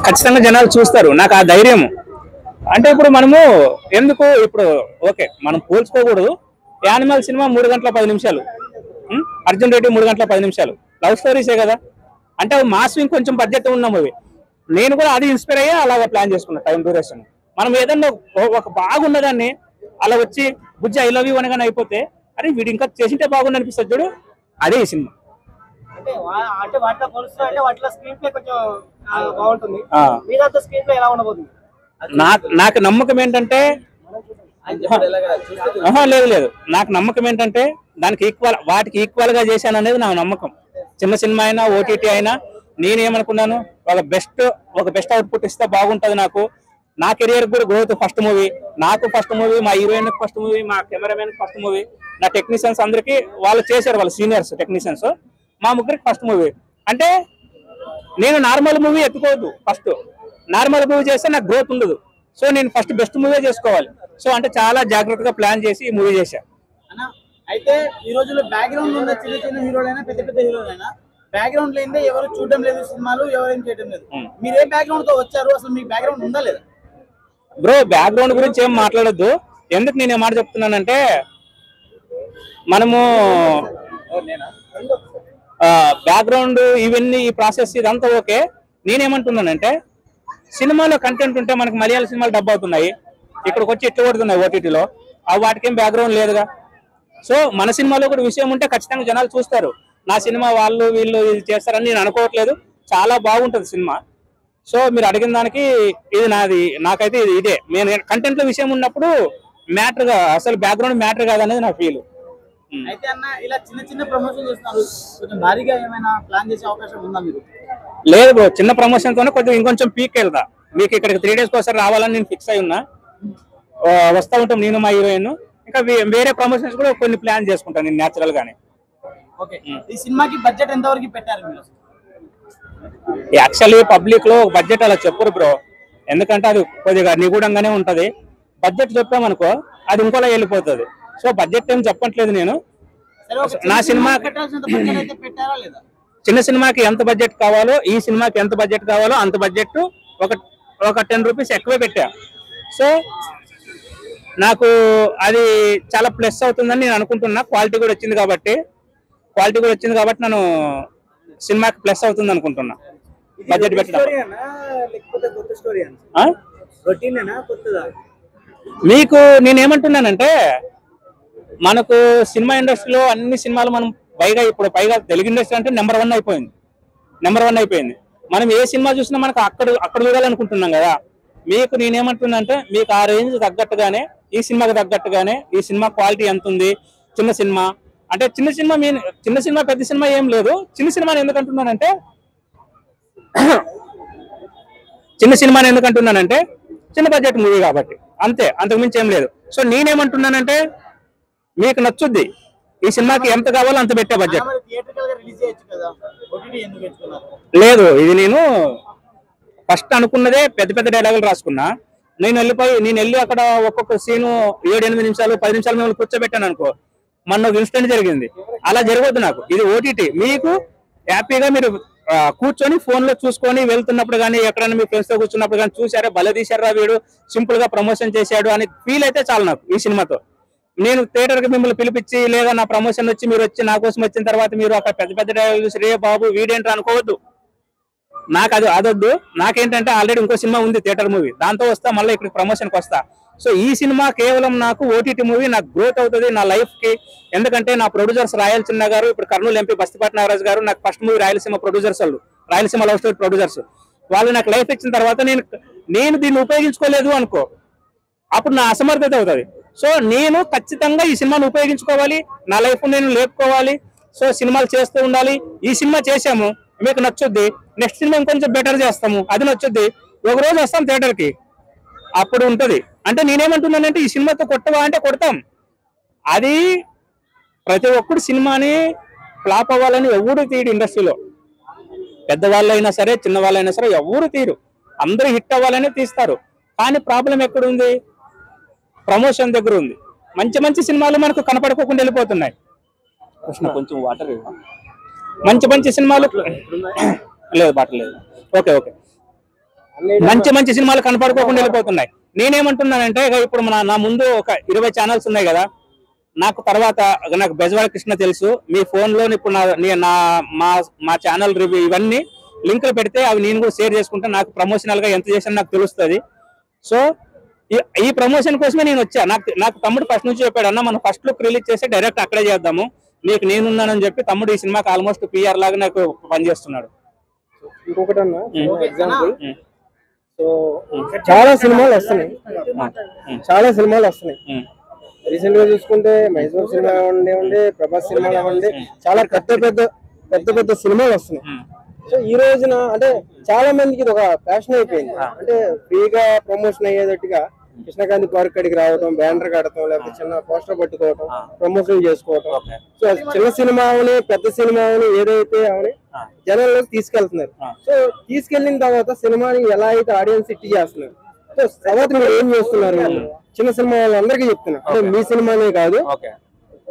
ఖచ్చితంగా జనాలు చూస్తారు. నాకు ఆ ధైర్యం అంటే ఇప్పుడు మనము ఎందుకు ఇప్పుడు ఓకే మనం పోల్చుకోకూడదు. యానిమల్ సినిమా 3 గంటల 10 నిమిషాలు, అర్జున్ రెడ్డి 3 గంటల 10 నిమిషాలు, లవ్ స్టోరీసే కదా. అంటే అవి మాస్ ఇంకొంచెం బడ్జెట్ ఉన్న మూవీ. నేను కూడా అది ఇన్స్పైర్ అయ్యి అలాగా ప్లాన్ చేసుకున్నా టైం డ్యూరేషన్. మనం ఏదన్నా ఒక బాగున్నదాన్ని అలా వచ్చి బుజ్జి ఐ లవ్ యూ అనగానే అయిపోతే అరే వీడు ఇంకా చేసింటే బాగుంది అనిపిస్తుంది చూడు, అదే ఈ సినిమా. అంటే వాటిలో పోలుస్తున్నా అంటే వాటిలో స్క్రీన్ ప్లే కొంచెం బాగుంటుంది. మీరంతా స్క్రీన్ ప్లే ఎలా ఉండబోతుంది? నాకు నమ్మకం ఏంటంటే లేదు నాకు నమ్మకం ఏంటంటే వాటికి ఈక్వల్ గా చేశాను అనేది నా నమ్మకం. చిన్న సినిమా అయినా ఓటీటీ అయినా నేనేమనుకున్నాను ఒక బెస్ట్ అవుట్పుట్ ఇస్తే బాగుంటది. నా కెరియర్ కూడా గ్రోత్. ఫస్ట్ మూవీ నాకు, ఫస్ట్ మూవీ మా హీరోయిన్ ఫస్ట్ మూవీ, మా కెమెరామెన్ ఫస్ట్ మూవీ, నా టెక్నీషియన్స్ అందరికి వాళ్ళు చేశారు, వాళ్ళ సీనియర్స్ టెక్నీషియన్స్. మా ముగ్గురికి ఫస్ట్ మూవీ. అంటే నేను నార్మల్ మూవీ ఎత్తుకోవద్దు. ఫస్ట్ నార్మల్ మూవీ చేస్తే నాకు గ్రోత్ ఉండదు. సో నేను ఫస్ట్ బెస్ట్ మూవీ చేసుకోవాలి. సో అంటే చాలా జాగ్రత్తగా ప్లాన్ చేసి ఈ మూవీ చేశా. అయితే ఈ రోజుల్లో బ్యాక్గ్రౌండ్ ఉన్న చిన్న చిన్న హీరోలైనా పెద్ద పెద్ద హీరోలైనా బ్యాక్గ్రౌండ్ లేదే ఎవరు చూడడం లేదు సినిమాలు, ఎవరేం చేయడం లేదు. మీరు ఏ బ్యాక్గ్రౌండ్ తో వచ్చారు? అసలు మీకు బ్యాక్గ్రౌండ్ ఉందా లేదా? బ్రో బ్యాక్గ్రౌండ్ గురించి ఏం మాట్లాడొద్దు. ఎందుకు నేను ఏ మాట చెప్తున్నానంటే మనము బ్యాక్గ్రౌండ్ ఇవన్నీ ఈ ప్రాసెస్ ఇదంతా ఓకే. నేనేమంటున్నానంటే సినిమాలో కంటెంట్ ఉంటే మనకి మలయాళ సినిమాలు డబ్బు అవుతున్నాయి, ఇక్కడికి వచ్చి ఎట్లు కొడుతున్నాయి ఓటీటీలో. వాటికేం బ్యాక్గ్రౌండ్ లేదుగా. సో మన సినిమాలో కూడా విషయం ఉంటే ఖచ్చితంగా జనాలు చూస్తారు. నా సినిమా వాళ్ళు వీళ్ళు ఇది చేస్తారని నేను అనుకోవట్లేదు. చాలా బాగుంటుంది సినిమా. సో మీరు అడిగిన దానికి ఇది నాకైతే ఇదే నేను కంటెంట్ లో విషయం ఉన్నప్పుడు మ్యాటర్ గా అసలు బ్యాక్గ్రౌండ్ మ్యాటర్ కాదనేది నా ఫీల్. అయితే అన్న ఇలా చిన్న చిన్న ప్రమోషన్ చేస్తున్నారు, కొంచెం భారీగా ఏమైనా ప్లాన్ చేసే అవకాశం ఉందా మీరు? లేదు బ్రో, చిన్న ప్రమోషన్ తోనే కొంచెం ఇంకొంచెం పీక్ వెళ్తా. మీకు ఇక్కడికి 3 days ఒకసారి రావాలని నేను ఫిక్స్ అయి ఉన్నా. వస్తా ఉంటాం నేను మా హీరోయిన్. ఇంకా వేరే ప్రమోషన్స్ కూడా కొన్ని ప్లాన్ చేసుకుంటాను నేను న్యాచురల్ గానే. ఓకే, ఈ సినిమాకి బడ్జెట్ ఎంత వరకు పెట్టారు మీరు? యాక్చువల్లీ పబ్లిక్ లో బడ్జెట్ అలా చెప్పరు బ్రో, ఎందుకంటే అది కొద్దిగా నిగూఢంగానే ఉంటది. బడ్జెట్ చెప్పామనుకో అది ఇంకోలా వెళ్ళిపోతుంది. సో బడ్జెట్ ఏం చెప్పట్లేదు నేను. నా సినిమా చిన్న సినిమాకి ఎంత బడ్జెట్ కావాలో ఈ సినిమాకి ఎంత బడ్జెట్ కావాలో అంత బడ్జెట్ ఒక 10 రూపీస్ ఎక్కువే పెట్టా. సో నాకు అది చాలా ప్లస్ అవుతుందని నేను అనుకుంటున్నా. క్వాలిటీ కూడా వచ్చింది కాబట్టి నేను సినిమాకి ప్లస్ అవుతుంది అనుకుంటున్నా. బడ్జెట్ పెట్టడం మీకు నేనేమంటున్నానంటే మనకు సినిమా ఇండస్ట్రీలో అన్ని సినిమాలు మనం పైగా తెలుగు ఇండస్ట్రీ అంటే నెంబర్ 1 అయిపోయింది. మనం ఏ సినిమా చూసినా మనకు అక్కడ చూడాలనుకుంటున్నాం కదా. మీకు నేనేమంటున్నా అంటే మీకు ఆ రేంజ్ తగ్గట్టుగానే ఈ సినిమాకి తగ్గట్టుగానే ఈ సినిమా క్వాలిటీ ఎంత ఉంది. చిన్న సినిమా అంటే చిన్న సినిమా పెద్ద సినిమా ఏం లేదు. చిన్న సినిమాని ఎందుకంటున్నానంటే చిన్న బడ్జెట్ మూవీ కాబట్టి అంతే, అంతకుమించి ఏం లేదు. సో నేనేమంటున్నానంటే మీకు నచ్చుద్ది. ఈ సినిమాకి ఎంత కావాలో అంత పెట్టే బడ్జెట్ లేదు. ఇది నేను ఫస్ట్ అనుకున్నదే పెద్ద డైలాగులు రాసుకున్నా. నేను వెళ్ళి అక్కడ ఒక్కొక్క సీను 7-8 నిమిషాలు 10 నిమిషాలు మిమ్మల్ని కూర్చోబెట్టాను అనుకో, మొన్న ఒక ఇన్సిడెంట్ జరిగింది. అలా జరగవద్దు. నాకు ఇది ఓటీటీ. మీకు హ్యాపీగా మీరు కూర్చొని ఫోన్ లో చూసుకొని వెళ్తున్నప్పుడు కానీ ఎక్కడైనా మీ ఫ్రెండ్స్ తో కూర్చున్నప్పుడు కానీ చూసారా భలే తీశారా వీడు సింపుల్ గా ప్రమోషన్ చేశాడు అని ఫీల్ అయితే చాలు నాకు ఈ సినిమాతో. నేను థియేటర్ కి మిమ్మల్ని పిలిపించి లేదా నా ప్రమోషన్ వచ్చి మీరు వచ్చి నా కోసం వచ్చిన తర్వాత మీరు అక్కడ పెద్ద డైలాగ్ చూసి రే బాబు వీడేంట్రా అనుకోవద్దు. నాకు అదొద్దు. నాకేంటంటే ఆల్రెడీ ఇంకో సినిమా ఉంది థియేటర్ మూవీ, దాంతో వస్తా మళ్ళీ ఇక్కడ ప్రమోషన్కి వస్తా. సో ఈ సినిమా కేవలం నాకు ఓటీటీ మూవీ, నాకు గ్రోత్ అవుతుంది నా లైఫ్ కి. ఎందుకంటే నా ప్రొడ్యూసర్స్ రాయల్ చిన్న గారు, ఇప్పుడు కర్నూలు ఎంపీ బస్తిపాటి నాగరాజు గారు నాకు ఫస్ట్ మూవీ రాయలసీమ ప్రొడ్యూసర్స్, వాళ్ళు రాయలసీమ లవ్ స్టోరీ ప్రొడ్యూసర్స్. వాళ్ళు నాకు లైఫ్ ఇచ్చిన తర్వాత నేను దీన్ని ఉపయోగించుకోలేదు అనుకో, అప్పుడు నా అసమర్థత అవుతుంది. సో నేను ఖచ్చితంగా ఈ సినిమాను ఉపయోగించుకోవాలి, నా లైఫ్ నేను లేపుకోవాలి. సో సినిమాలు చేస్తూ ఉండాలి. ఈ సినిమా చేసాము, మీకు నచ్చుద్ది, నెక్స్ట్ సినిమా ఇంకొంచెం బెటర్ చేస్తాము, అది నచ్చుద్ది, ఒక రోజు వస్తాం థియేటర్ కి, అప్పుడు ఉంటది. అంటే నేనేమంటున్నానంటే ఈ సినిమాతో కొట్టవా అంటే కొడతాం. అది ప్రతి ఒక్కడు సినిమాని ఫ్లాప్ అవ్వాలని ఎవరు తీరు ఇండస్ట్రీలో, పెద్దవాళ్ళైనా సరే చిన్న వాళ్ళైనా సరే ఎవరు తీరు, అందరూ హిట్ అవ్వాలని తీస్తారు. కానీ ప్రాబ్లం ఎక్కడుంది? ప్రమోషన్ దగ్గర ఉంది. మంచి సినిమాలు మనకు కనపడుకోకుండా వెళ్ళిపోతున్నాయి. కొంచెం వాటర్ మంచి సినిమాలు లేదు, బాటలేదు. ఓకే మంచి మంచి సినిమాలు కనపడుకోకుండా వెళ్ళిపోతున్నాయి. నేనేమంటున్నానంటే ఇప్పుడు నా ముందు ఒక 20 ఛానల్స్ ఉన్నాయి కదా, నాకు తర్వాత నాకు బెజవాడ కృష్ణ తెలుసు, మీ ఫోన్ లో ఇప్పుడు మా ఛానల్ రివ్యూ ఇవన్నీ లింకులు పెడితే అవి నేను కూడా షేర్ చేసుకుంటే నాకు ప్రమోషనల్ గా ఎంత చేసాను నాకు తెలుస్తుంది. సో ఈ ప్రమోషన్ కోసమే నేను వచ్చా. నాకు తమ్ముడు ఫస్ట్ నుంచి చెప్పాడు, అన్న మనం ఫస్ట్ లుక్ రిలీజ్ చేసి డైరెక్ట్ అక్కడే చేద్దాము, నీకు నేనున్నానని చెప్పి తమ్ముడు ఈ సినిమాకి ఆల్మోస్ట్ పిఆర్ లాగా నాకు పనిచేస్తున్నాడు. ఇంకొకటి అన్న ఎగ్జాంపుల్, సో చాలా సినిమాలు వస్తున్నాయి, రీసెంట్ గా చూసుకుంటే మహేష్ బాబు సినిమా ఉండే, ప్రభాస్ సినిమాలు ఉండే, చాలా పెద్ద సినిమాలు వస్తున్నాయి. సో ఈ రోజున అంటే చాలా మందికి ఇది ఒక ప్యాషన్ అయిపోయింది. అంటే ఫ్రీగా ప్రమోషన్ అయ్యేటట్టుగా కృష్ణకాంత్ పార్క్ కాడికి రావడం, బ్యానర్ కడటం, లేకపోతే చిన్న పోస్టర్ పట్టుకోవటం, ప్రమోషన్ చేసుకోవటం. సో చిన్న సినిమా అవని పెద్ద సినిమా అవని ఏదైతే అవని జనాల్లోకి తీసుకెళ్తున్నారు. సో తీసుకెళ్లిన తర్వాత సినిమాని ఎలా అయితే ఆడియన్స్ హిట్ చేస్తున్నారు, సో తర్వాత మీరు ఏం చేస్తున్నారు? చిన్న సినిమా వాళ్ళందరికీ చెప్తున్నారు, అంటే మీ సినిమానే కాదు,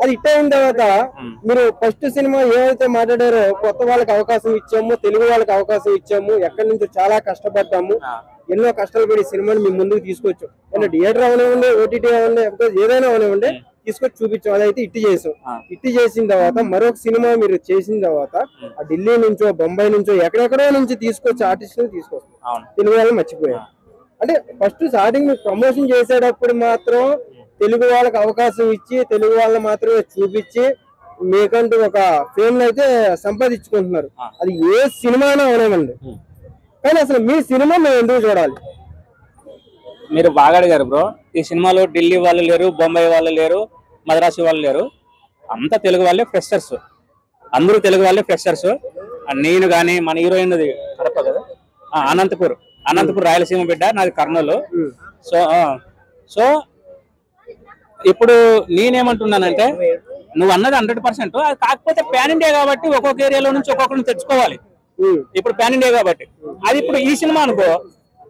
అది హిట్ అయిన తర్వాత మీరు ఫస్ట్ సినిమా ఏదైతే మాట్లాడారో కొత్త వాళ్ళకి అవకాశం ఇచ్చాము, తెలుగు వాళ్ళకి అవకాశం ఇచ్చాము, ఎక్కడి నుంచి చాలా కష్టపడ్డాము, ఎన్నో కష్టాలు పడి సినిమాని మీ ముందుకు తీసుకొచ్చాం. అంటే థియేటర్ అవనివ్వండి, ఓటీటీ అవనివ్వండి, ఏదైనా అవనివ్వండి తీసుకొచ్చి చూపించాం. అదైతే హిట్ చేసాం. హిట్ చేసిన తర్వాత మరొక సినిమా మీరు చేసిన తర్వాత ఆ ఢిల్లీ నుంచో బొంబాయి నుంచో ఎక్కడెక్కడో నుంచి తీసుకొచ్చి ఆర్టిస్టులు తీసుకొస్తాం, తెలుగు వాళ్ళని మర్చిపోయాం. అంటే ఫస్ట్ స్టార్టింగ్ మీరు ప్రమోషన్ చేసేటప్పుడు మాత్రం తెలుగు వాళ్ళకి అవకాశం ఇచ్చి తెలుగు వాళ్ళని మాత్రమే చూపించి మీకంటూ ఒక ఫేమ్ అయితే సంపాదించుకుంటున్నారు. అది ఏ సినిమానో అవనివ్వండి, కానీ అసలు మీ సినిమా మేము ఎందుకు చూడాలి? మీరు బాగా అడిగారు బ్రో. ఈ సినిమాలో ఢిల్లీ వాళ్ళు లేరు, బొంబాయి వాళ్ళు లేరు, మద్రాసు వాళ్ళు లేరు, అంతా తెలుగు వాళ్ళే ఫ్రెషర్స్, అందరూ తెలుగు వాళ్ళే ఫ్రెషర్స్. నేను కానీ మన హీరోయిన్ కడప కదా, అనంతపూర్ రాయలసీమ బిడ్డ, నాది కర్నూలు. సో ఇప్పుడు నేనేమంటున్నానంటే నువ్వు అన్నది 100%. అది కాకపోతే పాన్ ఇండియా కాబట్టి ఒక్కొక్క ఏరియాలో నుంచి ఒక్కొక్కరిని తెచ్చుకోవాలి. ఇప్పుడు పాన్ ఇండియా కాబట్టి అది ఇప్పుడు ఈ సినిమా అనుకో,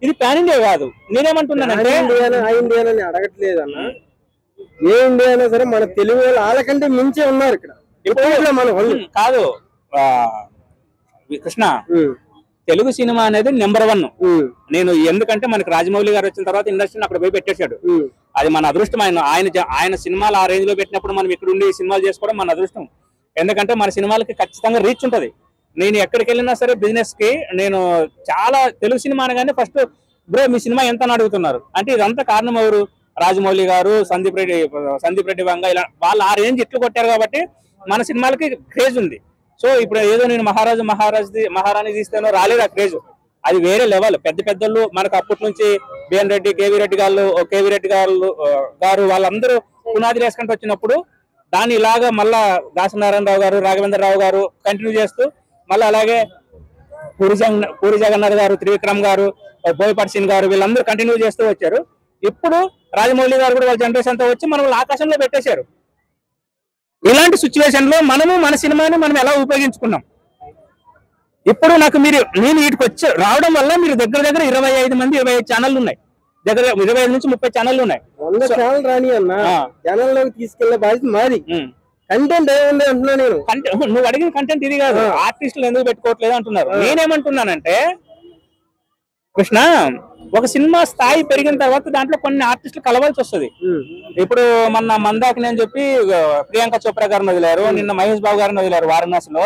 ఇది పాన్ ఇండియా కాదు. నేనేమంటున్నానంటే అడగట్లేదు అన్న, ఏ ఇండియా అయినా సరే మన తెలుగు వాళ్ళకంటే మించే ఉన్నారు ఇక్కడ. ఇప్పుడు మనం కాదు కృష్ణ, తెలుగు సినిమా అనేది నెంబర్ 1. నేను ఎందుకంటే మనకి రాజమౌళి గారు వచ్చిన తర్వాత ఇండస్ట్రీని అక్కడ పోయి పెట్టేశాడు. అది మన అదృష్టం. ఆయన సినిమాలు ఆ రేంజ్ లో పెట్టినప్పుడు మనం ఇక్కడ ఉండి సినిమాలు చేసుకోవడం మన అదృష్టం. ఎందుకంటే మన సినిమాలకి ఖచ్చితంగా రీచ్ ఉంటది. నేను ఎక్కడికి వెళ్ళినా సరే బిజినెస్ కి నేను చాలా తెలుగు సినిమా అనగానే ఫస్ట్ బ్రో మీ సినిమా ఎంత అని అడుగుతున్నారు. అంటే ఇదంతా కారణం ఎవరు? రాజమౌళి గారు, సందీప్ రెడ్డి వంగ, ఇలా వాళ్ళు ఆ రేంజ్ ఇట్లు కొట్టారు కాబట్టి మన సినిమాలకి క్రేజ్ ఉంది. సో ఇప్పుడు ఏదో నేను మహారాణి తీస్తేనో రాలేదు ఆ క్రేజ్. అది వేరే లెవెల్. పెద్దలు మనకు అప్పటి నుంచి బిఎన్ రెడ్డి, కేవీ రెడ్డి గారు వాళ్ళందరూ పునాది వేసుకుంటూ వచ్చినప్పుడు దాన్ని ఇలాగా మళ్ళా దాసనారాయణరావు గారు, రాఘవేంద్రరావు గారు కంటిన్యూ చేస్తూ మళ్ళీ అలాగే పూరి జగన్నాథ్ గారు, త్రివిక్రమ్ గారు, బోయపాటి సింగ్ గారు వీళ్ళందరూ కంటిన్యూ చేస్తూ వచ్చారు. ఇప్పుడు రాజమౌళి గారు కూడా వాళ్ళ జనరేషన్ తో వచ్చి మనం ఆకాశంలో పెట్టేశారు. ఇలాంటి సిచ్యువేషన్ లో మనము మన సినిమాని మనం ఎలా ఉపయోగించుకున్నాం? ఇప్పుడు నాకు నేను వీటికి వచ్చి రావడం వల్ల మీరు దగ్గర 25 ఛానళ్ళు ఉన్నాయి, దగ్గర 25 నుంచి 30 ఛానళ్ళు ఉన్నాయి. 100 ఛానల్ రాని అన్న ఛానల్లోకి తీసుకెళ్లే బాధ్యత మాది. కంటెంట్ ఏముంది అంటున్నా నేను. నువ్వు అడిగిన కంటెంట్ ఇది కాదు, ఆర్టిస్టులు ఎందుకు పెట్టుకోవట్లేదు అంటున్నారు. నేనేమంటున్నానంటే కృష్ణ, ఒక సినిమా స్థాయి పెరిగిన తర్వాత దాంట్లో కొన్ని ఆర్టిస్టులు కలవాల్సి వస్తుంది. ఇప్పుడు మన మందాకిని అని చెప్పి ప్రియాంక చోప్రా గారిని వదిలేరు, నిన్న మహేష్ బాబు గారిని వదిలేరు వారణాసిలో.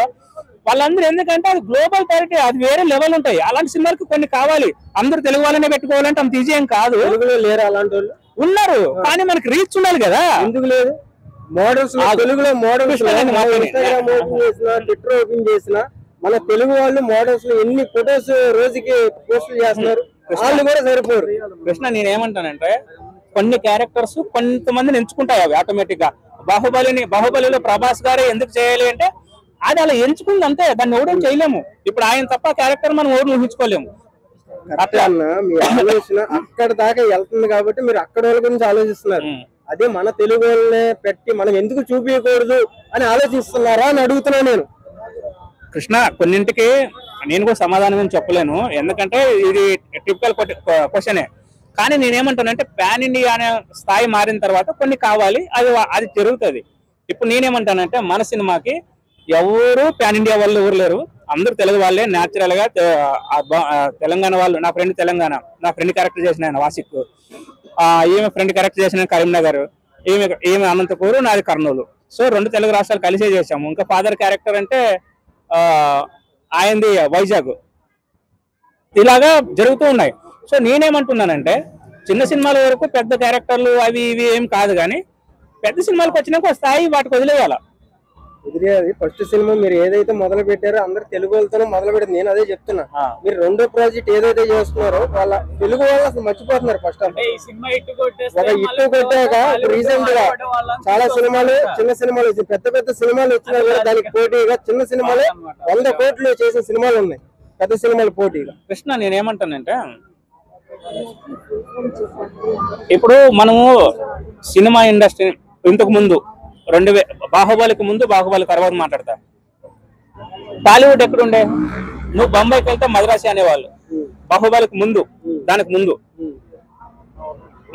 వాళ్ళందరూ ఎందుకంటే అది గ్లోబల్ పారిటీ, అది వేరే లెవెల్ ఉంటాయి. అలాంటి సినిమాలకు కొన్ని కావాలి. అందరూ తెలుగు వాళ్ళనే పెట్టుకోవాలంటే అంత ఈజీ ఏం కాదు. తెలుగులో లేరు అలాంటి వాళ్ళు ఉన్నారు, కానీ మనకి రీచ్ ఉండాలి కదా. ఎందుకు లేదు? మోడల్స్ తెలుగులో మోడల్స్ ఇన్స్టాగ్రామ్ ఓపెన్ చేసినా, ట్విట్టర్ ఓపెన్ చేసినా మన తెలుగు వాళ్ళు మోడల్స్ లో ఎన్ని ఫొటోస్ రోజుకి పోస్టులు చేస్తున్నారు, వాళ్ళు కూడా సరిపోరు. కృష్ణ, నేనేమంటానంటే కొన్ని క్యారెక్టర్స్ కొంతమందిని ఎంచుకుంటాయి అవి ఆటోమేటిక్ గా. బాహుబలిలో ప్రభాస్ గారే ఎందుకు చేయాలి అంటే అది అలా ఎంచుకుంది అంతే, దాన్ని ఎవడం చేయలేము. ఇప్పుడు ఆయన తప్ప క్యారెక్టర్ మనం ఎవరు ఊహించుకోలేము. అట్లా అన్న మీ ఆలోచన అక్కడ దాకా వెళ్తుంది కాబట్టి మీరు అక్కడ వాళ్ళ గురించి ఆలోచిస్తున్నారు. అదే మన తెలుగు వాళ్ళనే పెట్టి మనం ఎందుకు చూపించకూడదు అని ఆలోచిస్తున్నారా అని అడుగుతున్నా నేను. కృష్ణ, కొన్నింటికి నేను కూడా సమాధానం చెప్పలేను, ఎందుకంటే ఇది టిపికల్ క్వశ్చనే. కానీ నేనేమంటానంటే పాన్ ఇండియా అనే స్థాయి మారిన తర్వాత కొన్ని కావాలి, అది జరుగుతుంది. ఇప్పుడు నేనేమంటానంటే మన సినిమాకి ఎవరు పాన్ ఇండియా వాళ్ళు ఎవరు లేరు, అందరూ తెలుగు వాళ్ళే. న్యాచురల్ గా తెలంగాణ వాళ్ళు. నా ఫ్రెండ్ తెలంగాణ, నా ఫ్రెండ్ క్యారెక్టర్ చేసిన ఆయన వాసిక్, ఈమె ఫ్రెండ్ క్యారెక్టర్ చేసిన కరీంనగర్, ఈమె అనంతపూర్, నాది కర్నూలు. సో 2 తెలుగు రాష్ట్రాలు కలిసే చేసాము. ఇంకా ఫాదర్ క్యారెక్టర్ అంటే ఆయనది వైజాగ్. ఇలాగా జరుగుతూ ఉన్నాయి. సో నేనేమంటున్నానంటే చిన్న సినిమాల వరకు పెద్ద క్యారెక్టర్లు అవి ఇవి ఏం కాదు, కానీ పెద్ద సినిమాలకు వచ్చినాక స్థాయి వాటికి వదిలేయాల. వదిలేయాలి. ఫస్ట్ సినిమా మీరు ఏదైతే మొదలు పెట్టారో అందరు తెలుగు వాళ్ళతోనే మొదలు పెట్టారు. నేను అదే చెప్తున్నా. మీరు రెండో ప్రాజెక్ట్ ఏదైతే చేస్తున్నారో వాళ్ళ తెలుగు వాళ్ళు అసలు మర్చిపోతున్నారు. ఫస్ట్ ఒక ఇట్టు కొట్టాక రీసెంట్ గా చాలా సినిమాలు, చిన్న సినిమాలు వచ్చి పెద్ద పెద్ద సినిమాలు వచ్చినా కూడా దానికి పోటీగా చిన్న సినిమాలే 100 కోట్లు చేసే సినిమాలు ఉన్నాయి, పెద్ద సినిమాలు పోటీగా. కృష్ణ నేనేమంటానంటే ఇప్పుడు మనము సినిమా ఇండస్ట్రీ ఇంతకు ముందు బాహుబలికి ముందు, బాహుబలి తర్వాత మాట్లాడతా. టాలీవుడ్ ఎక్కడుండే? నువ్వు బొంబాయికి వెళ్తే మద్రాసి అనేవాళ్ళు. బాహుబలికి ముందు, దానికి ముందు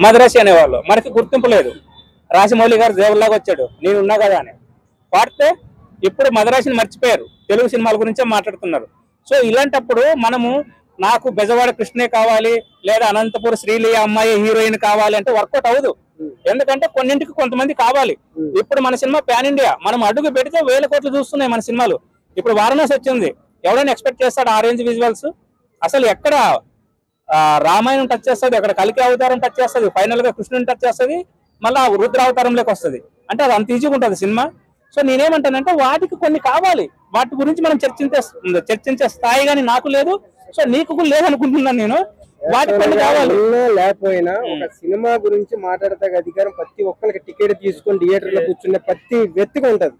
మద్రాసి అనేవాళ్ళు. మనకి గుర్తింపు లేదు. రాజమౌళి గారు దేవుళ్ళగా వచ్చాడు, నేను ఉన్నా కదా అని పాడితే ఇప్పుడు మద్రాసిని మర్చిపోయారు, తెలుగు సినిమాల గురించే మాట్లాడుతున్నారు. సో ఇలాంటప్పుడు మనము నాకు బెజవాడ కృష్ణే కావాలి, లేదా అనంతపురం శ్రీలియ అమ్మాయి హీరోయిన్ కావాలి అంటే వర్కౌట్ అవ్వదు. ఎందుకంటే కొన్నింటికి కొంతమంది కావాలి. ఇప్పుడు మన సినిమా పాన్ ఇండియా, మనం అడుగు పెడితే 1000 కోట్లు చూస్తున్నాయి మన సినిమాలు. ఇప్పుడు వారణాసి వచ్చింది, ఎవరైనా ఎక్స్పెక్ట్ చేస్తాడు ఆ రేంజ్ విజువల్స్? అసలు ఎక్కడ రామాయణం టచ్ చేస్తుంది, ఎక్కడ కలికి అవతారం టచ్ చేస్తుంది, ఫైనల్ గా కృష్ణుని టచ్ చేస్తుంది, మళ్ళీ రుద్ర అవతారంలోకి వస్తుంది. అంటే అది అంత ఈజీగా ఉంటుంది సినిమా. సో నేనేమంటానంటే వాటికి కొన్ని కావాలి, వాటి గురించి మనం చర్చించే స్థాయి కానీ నాకు లేదు, సో నీకు కూడా లేదనుకుంటున్నాను నేను. వాటికి కొన్ని కావాలి. లేకపోయినా ఒక సినిమా గురించి మాట్లాడతా అధికారం ప్రతి ఒక్కరికి టికెట్ తీసుకొని థియేటర్ లో కూర్చున్న ప్రతి వ్యక్తికి ఉంటది.